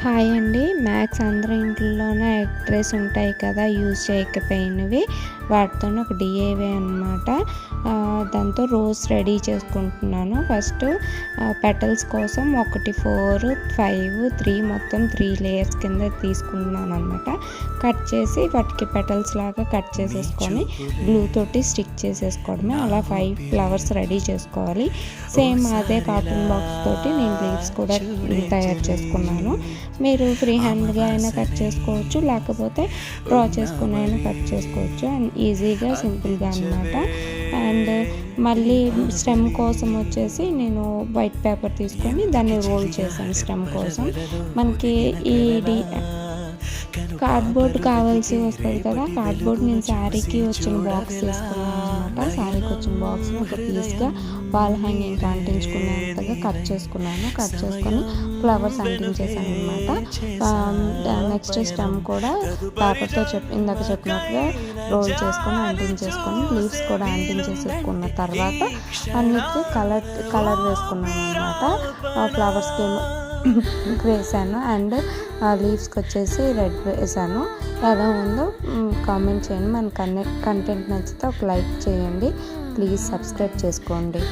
Hi అండి. Max అందరి ఇంట్లోనే ఎగ్ ట్రేస్ ఉంటాయి కదా, యూజ్ చేయకపోయినవి. వాటితో ఒక డిఐవై అనమాట. దాంతో రోజ్ రెడీ చేసుకుంటున్నాను. ఫస్ట్ పెటల్స్ కోసం 1, 4, 5, 3 మొత్తం 3 లేయర్స్ కింద తీసుకుంటున్నాను అనమాట. కట్ చేసి వాటికి పెటల్స్ లాగా కట్ చేసేసుకొని గ్లూ తోటి స్టిక్ చేసేసుకోవడమే. అలా 5 ఫ్లవర్స్ రెడీ చేసుకోవాలి. సేమ్ అదే కాటన్ బాక్స్ తోటి నేను లీవ్స్ కూడా తయారు చేసుకున్నాను. మీరు ఫ్రీ హ్యాండ్గా అయినా కట్ చేసుకోవచ్చు, లేకపోతే డ్రా చేసుకుని అయినా కట్ చేసుకోవచ్చు. అండ్ ఈజీగా సింపుల్గా అనమాట. అండ్ మళ్ళీ స్టెమ్ కోసం వచ్చేసి నేను వైట్ పేపర్ తీసుకొని దాన్ని రోల్ చేశాను. స్టెమ్ కోసం మనకి కార్డ్బోర్డ్ కావాల్సి వస్తుంది కదా, కార్డ్బోర్డ్ నేను శారీకి వచ్చిన బాక్స్ తీసుకున్నాను అనమాట. శారీకి వచ్చిన బాక్స్ని ఒక పీస్గా వాల్ హ్యాంగింగ్కి అంటించుకునేంతగా కట్ చేసుకొని ఫ్లవర్స్ అంటించేసాను అనమాట. నెక్స్ట్ స్టెమ్ కూడా పేపర్తో ఇందాక చెప్పినట్టుగా రోల్ చేసుకొని అంటించేసుకొని లీవ్స్ కూడా అంటించేసుకున్న తర్వాత అన్నిటికీ కలర్ వేసుకున్నాను అనమాట. ఫ్లవర్స్కి వేసాను అండ్ లీవ్స్కి వచ్చేసి రెడ్ వేసాను. ఎలా ఉందో కామెంట్ చేయండి. మన కంటెంట్ నచ్చితే ఒక లైక్ చేయండి. ప్లీజ్ సబ్స్క్రైబ్ చేసుకోండి.